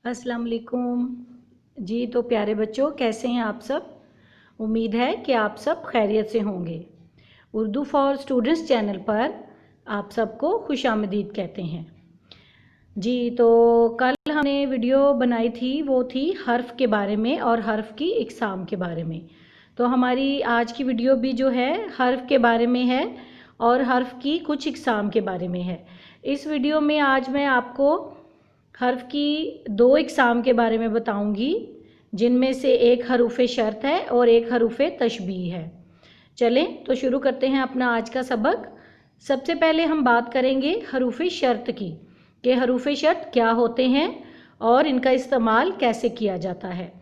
अस्सलाम वालेकुम जी। तो प्यारे बच्चों, कैसे हैं आप सब? उम्मीद है कि आप सब खैरियत से होंगे। उर्दू फॉर स्टूडेंट्स चैनल पर आप सबको खुशामदीद कहते हैं जी। तो कल हमने वीडियो बनाई थी, वो थी हर्फ़ के बारे में और हर्फ़ की इक़साम के बारे में। तो हमारी आज की वीडियो भी जो है हर्फ़ के बारे में है और हर्फ़ की कुछ इक़साम के बारे में है। इस वीडियो में आज मैं आपको हर्फ़ की 2 इक़साम के बारे में बताऊंगी, जिनमें से एक हरूफ़ शर्त है और एक हरूफ़ तशबीह है। चलें तो शुरू करते हैं अपना आज का सबक। सबसे पहले हम बात करेंगे हरूफ़ शर्त की, कि हरूफ़ शर्त क्या होते हैं और इनका इस्तेमाल कैसे किया जाता है।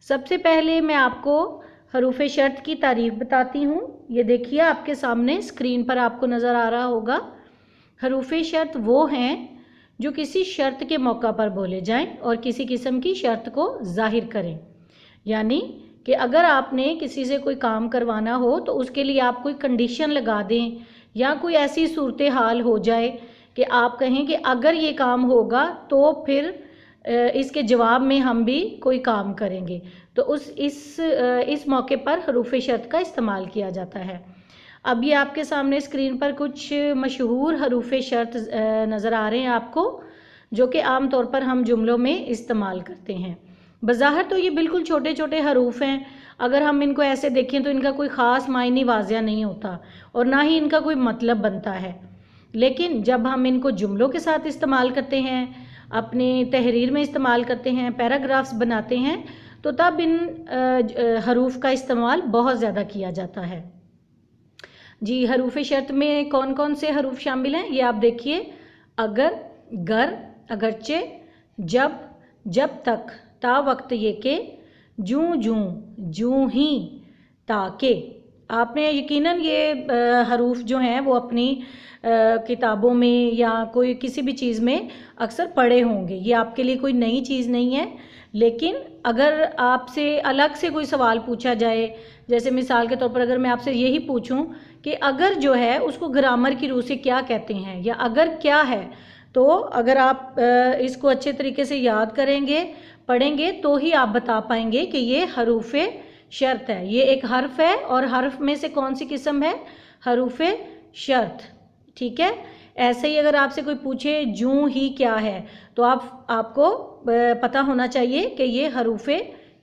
सबसे पहले मैं आपको हरूफ़ शर्त की तारीफ़ बताती हूँ। ये देखिए आपके सामने स्क्रीन पर आपको नज़र आ रहा होगा। हरूफ़ शर्त वो हैं जो किसी शर्त के मौका पर बोले जाएं और किसी किस्म की शर्त को ज़ाहिर करें। यानी कि अगर आपने किसी से कोई काम करवाना हो तो उसके लिए आप कोई कंडीशन लगा दें, या कोई ऐसी सूरत हाल हो जाए कि आप कहें कि अगर ये काम होगा तो फिर इसके जवाब में हम भी कोई काम करेंगे, तो इस मौके पर हरूफ़ शर्त का इस्तेमाल किया जाता है। अब ये आपके सामने स्क्रीन पर कुछ मशहूर हरूफ़ शर्त नज़र आ रहे हैं आपको, जो कि आम तौर पर हम जुमलों में इस्तेमाल करते हैं। बज़ाहिर तो ये बिल्कुल छोटे छोटे हरूफ हैं। अगर हम इनको ऐसे देखें तो इनका कोई ख़ास मायने वाज़िया नहीं होता और ना ही इनका कोई मतलब बनता है। लेकिन जब हम इनको जुमलों के साथ इस्तेमाल करते हैं, अपनी तहरीर में इस्तेमाल करते हैं, पैराग्राफ्स बनाते हैं, तो तब इन हरूफ का इस्तेमाल बहुत ज़्यादा किया जाता है जी। हरूफ़ शर्त में कौन कौन से हरूफ शामिल हैं ये आप देखिए। अगर, गर, अगरचे, जब, जब तक, ता वक्त ये के, जूं जूं, जूं ही, ताके। आपने यकीनन ये हरूफ जो हैं वो अपनी किताबों में या कोई किसी भी चीज़ में अक्सर पढ़े होंगे। ये आपके लिए कोई नई चीज़ नहीं है। लेकिन अगर आपसे अलग से कोई सवाल पूछा जाए, जैसे मिसाल के तौर पर अगर मैं आपसे यही पूछूं कि अगर जो है उसको ग्रामर की रूह से क्या कहते हैं, या अगर क्या है, तो अगर आप इसको अच्छे तरीके से याद करेंगे, पढ़ेंगे, तो ही आप बता पाएंगे कि ये हरूफ़ शर्त है। ये एक हर्फ है और हर्फ में से कौन सी किस्म है? हरूफ़ शर्त। ठीक है। ऐसे ही अगर आपसे कोई पूछे जूं ही क्या है, तो आपको पता होना चाहिए कि ये हरूफ़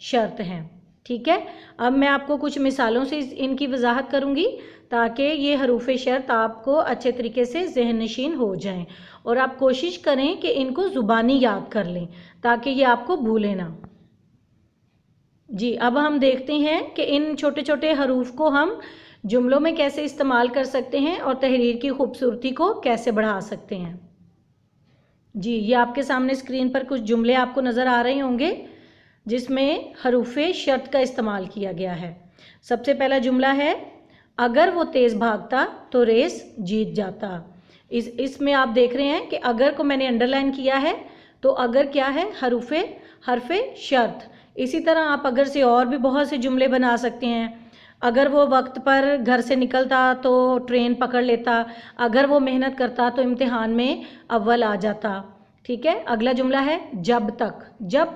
शर्त हैं। ठीक है। अब मैं आपको कुछ मिसालों से इनकी वजाहत करूँगी ताकि ये हरूफ़ शर्त आपको अच्छे तरीके से ज़हन नशीन हो जाएं, और आप कोशिश करें कि इनको ज़ुबानी याद कर लें ताकि ये आपको भूले ना जी। अब हम देखते हैं कि इन छोटे छोटे हरूफ को हम जुमलों में कैसे इस्तेमाल कर सकते हैं और तहरीर की खूबसूरती को कैसे बढ़ा सकते हैं जी। ये आपके सामने स्क्रीन पर कुछ जुमले आपको नज़र आ रहे होंगे जिसमें हरूफ़ शर्त का इस्तेमाल किया गया है। सबसे पहला जुमला है, अगर वो तेज़ भागता तो रेस जीत जाता। इसमें आप देख रहे हैं कि अगर को मैंने अंडरलाइन किया है, तो अगर क्या है? हर्फ़ शर्त। इसी तरह आप अगर से और भी बहुत से जुमले बना सकते हैं। अगर वो वक्त पर घर से निकलता तो ट्रेन पकड़ लेता, अगर वो मेहनत करता तो इम्तिहान में अव्वल आ जाता। ठीक है। अगला जुमला है, जब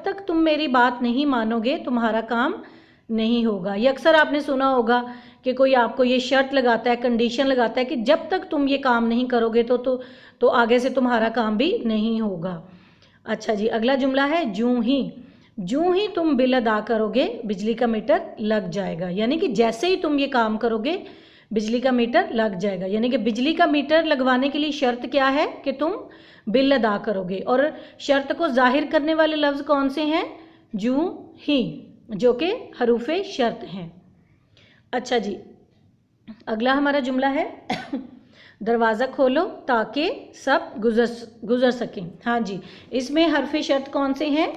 तक तुम मेरी बात नहीं मानोगे तुम्हारा काम नहीं होगा। ये अक्सर आपने सुना होगा कि कोई आपको ये शर्त लगाता है, कंडीशन लगाता है कि जब तक तुम ये काम नहीं करोगे तो आगे से तुम्हारा काम भी नहीं होगा। अच्छा जी। अगला जुमला है, जूं ही तुम बिल अदा करोगे बिजली का मीटर लग जाएगा। यानी कि जैसे ही तुम ये काम करोगे बिजली का मीटर लग जाएगा। यानी कि बिजली का मीटर लगवाने के लिए शर्त क्या है? कि तुम बिल अदा करोगे। और शर्त को जाहिर करने वाले लफ्ज़ कौन से हैं? जूं ही, जो कि हरूफ़ शर्त हैं। अच्छा जी। अगला हमारा जुमला है दरवाज़ा खोलो ताकि सब गुज़र सकें। हाँ जी। इसमें हर्फ़ शर्त कौन से हैं?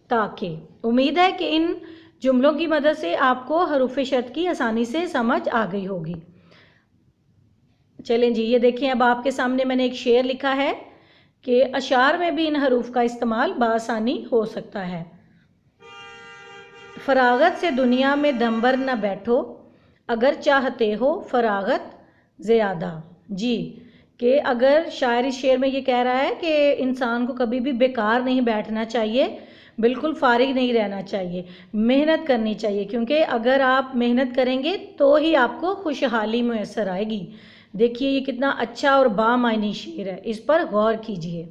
ताकि। उम्मीद है कि इन जुमलों की मदद से आपको हरूफ़ शर्त की आसानी से समझ आ गई होगी। चलें जी। ये देखिए, अब आपके सामने मैंने एक शेर लिखा है कि अशार में भी इन हरूफ का इस्तेमाल बआसानी हो सकता है। फरागत से दुनिया में दम भर न बैठो, अगर चाहते हो फरागत ज़्यादा। जी। कि अगर शायर इस शेर में ये कह रहा है कि इंसान को कभी भी बेकार नहीं बैठना चाहिए, बिल्कुल फारिग नहीं रहना चाहिए, मेहनत करनी चाहिए, क्योंकि अगर आप मेहनत करेंगे तो ही आपको खुशहाली मैसर आएगी। देखिए ये कितना अच्छा और बामायनी शेर है, इस पर गौर कीजिए।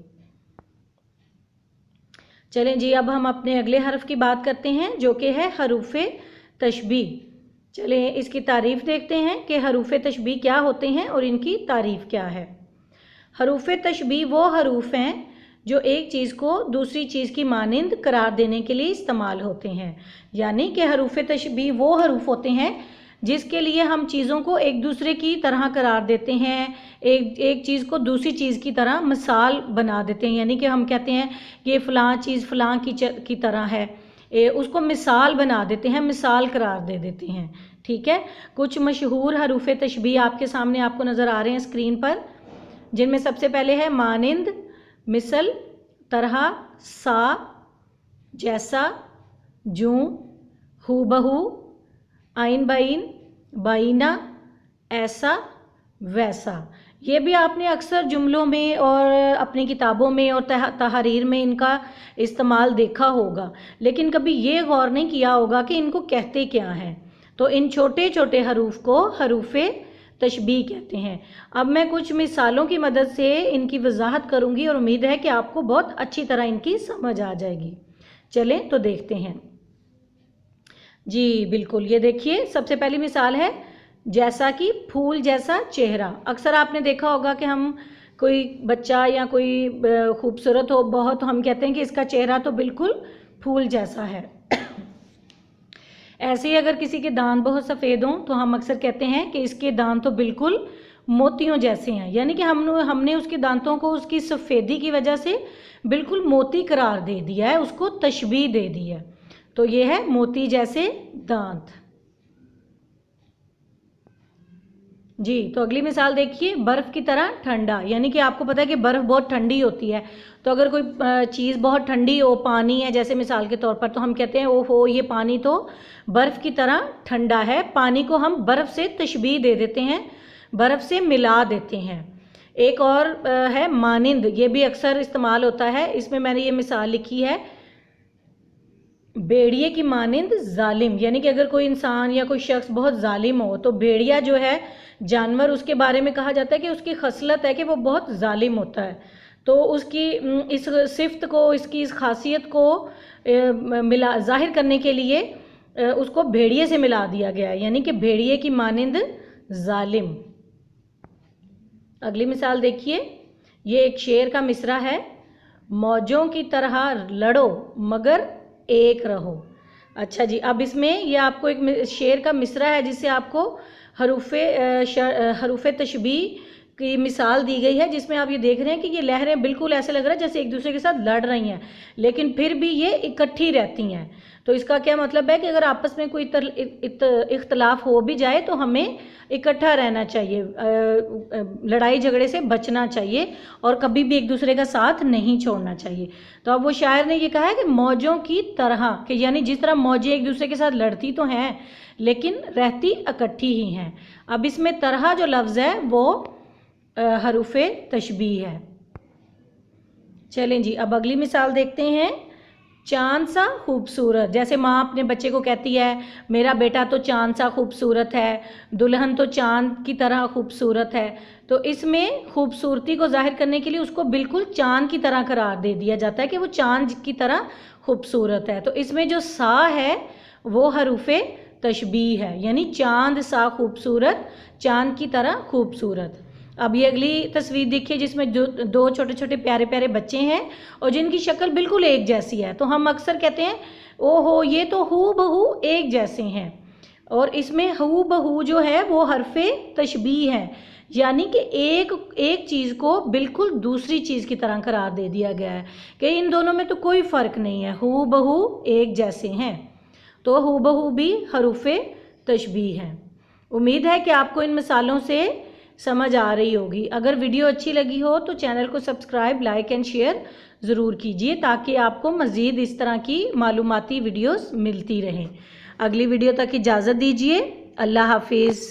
चलें जी, अब हम अपने अगले हर्फ की बात करते हैं जो कि है हरूफ तशबीह। चलें इसकी तारीफ़ देखते हैं कि हरूफ तशबीह क्या होते हैं और इनकी तारीफ़ क्या है। हरूफ तशबीह वो हरूफ हैं जो एक चीज़ को दूसरी चीज़ की मानिंद करार देने के लिए इस्तेमाल होते हैं। यानी कि हरूफ तशबीह वो हरूफ होते हैं जिसके लिए हम चीज़ों को एक दूसरे की तरह करार देते हैं, एक चीज़ को दूसरी चीज़ की तरह मिसाल बना देते हैं। यानी कि हम कहते हैं कि ये फ़लाँ चीज़ फ़लाँ की तरह है, उसको मिसाल बना देते हैं, मिसाल करार दे देते हैं। ठीक है, कुछ मशहूर हरूफ तशबीह आपके सामने आपको नज़र आ रहे हैं स्क्रीन पर, जिनमें सबसे पहले है मानिंद, मिसल, तरह, सा, जैसा, जूं, हूबहू, आइन बाइन, बाइना, ऐसा, वैसा। ये भी आपने अक्सर जुमलों में और अपनी किताबों में और तहरीर में इनका इस्तेमाल देखा होगा, लेकिन कभी ये गौर नहीं किया होगा कि इनको कहते क्या हैं। तो इन छोटे छोटे हरूफ को हरूफ तशबीह कहते हैं। अब मैं कुछ मिसालों की मदद से इनकी वजाहत करूंगी और उम्मीद है कि आपको बहुत अच्छी तरह इनकी समझ आ जाएगी। चलें तो देखते हैं जी। बिल्कुल, ये देखिए सबसे पहली मिसाल है जैसा कि फूल जैसा चेहरा। अक्सर आपने देखा होगा कि हम कोई बच्चा या कोई खूबसूरत हो बहुत, हम कहते हैं कि इसका चेहरा तो बिल्कुल फूल जैसा है। ऐसे ही अगर किसी के दांत बहुत सफ़ेद हों तो हम अक्सर कहते हैं कि इसके दांत तो बिल्कुल मोतियों जैसे हैं। यानी कि हमने उसके दांतों को उसकी सफ़ेदी की वजह से बिल्कुल मोती करार दे दिया है, उसको तशबीह दे दी है। तो ये है मोती जैसे दांत जी। तो अगली मिसाल देखिए, बर्फ़ की तरह ठंडा। यानी कि आपको पता है कि बर्फ़ बहुत ठंडी होती है, तो अगर कोई चीज़ बहुत ठंडी हो, पानी है जैसे मिसाल के तौर पर, तो हम कहते हैं ओहो ये पानी तो बर्फ़ की तरह ठंडा है। पानी को हम बर्फ़ से तशबीह दे देते हैं, बर्फ़ से मिला देते हैं। एक और है मानिंद, ये भी अक्सर इस्तेमाल होता है। इसमें मैंने ये मिसाल लिखी है, भेड़िए की मानिंद जालिम। यानी कि अगर कोई इंसान या कोई शख्स बहुत जालिम हो तो भेड़िया जो है जानवर, उसके बारे में कहा जाता है कि उसकी खसलत है कि वो बहुत जालिम होता है। तो उसकी इस सिफ्त को, इसकी इस खासियत को मिला ज़ाहिर करने के लिए उसको भेड़िए से मिला दिया गया है। यानी कि भेड़िए की मानिंद जालिम। अगली मिसाल देखिए, ये एक शेर का मिसरा है, मौजों की तरह लड़ो मगर एक रहो। अच्छा जी, अब इसमें ये आपको एक शेर का मिसरा है जिससे आपको हरूफ तशबीह की मिसाल दी गई है, जिसमें आप ये देख रहे हैं कि ये लहरें बिल्कुल ऐसे लग रहा है जैसे एक दूसरे के साथ लड़ रही हैं, लेकिन फिर भी ये इकट्ठी रहती हैं। तो इसका क्या मतलब है कि अगर आपस में कोई इख्तलाफ हो भी जाए तो हमें इकट्ठा रहना चाहिए, लड़ाई झगड़े से बचना चाहिए और कभी भी एक दूसरे का साथ नहीं छोड़ना चाहिए। तो अब वो शायर ने ये कहा है कि मौजों की तरह, कि यानी जिस तरह मौजें एक दूसरे के साथ लड़ती तो हैं लेकिन रहती इकट्ठी ही हैं। अब इसमें तरह जो लफ्ज़ है वो हरूफ तशबीह है। चलें जी, अब अगली मिसाल देखते हैं, चांद सा खूबसूरत। जैसे माँ अपने बच्चे को कहती है मेरा बेटा तो चांद सा खूबसूरत है, दुल्हन तो चांद की तरह खूबसूरत है। तो इसमें खूबसूरती को जाहिर करने के लिए उसको बिल्कुल चांद की तरह करार दे दिया जाता है कि वो चांद की तरह खूबसूरत है। तो इसमें जो सा है वो हरूफ तशबीह है, यानी चांद सा खूबसूरत, चांद की तरह खूबसूरत। अब ये अगली तस्वीर देखिए जिसमें दो छोटे छोटे प्यारे प्यारे बच्चे हैं और जिनकी शक्ल बिल्कुल एक जैसी है। तो हम अक्सर कहते हैं ओहो ये तो हू बहू एक जैसे हैं, और इसमें हू बहू जो है वो हरफे तशबीह है, यानी कि एक चीज़ को बिल्कुल दूसरी चीज़ की तरह करार दे दिया गया है कि इन दोनों में तो कोई फ़र्क नहीं है, हू बहू एक जैसे हैं। तो हू बहू भी हरूफे तशबीह हैं। उम्मीद है कि आपको इन मिसालों से समझ आ रही होगी। अगर वीडियो अच्छी लगी हो तो चैनल को सब्सक्राइब, लाइक एंड शेयर ज़रूर कीजिए ताकि आपको मज़ीद इस तरह की मालूमाती वीडियोस मिलती रहें। अगली वीडियो तक इजाज़त दीजिए। अल्लाह हाफिज़।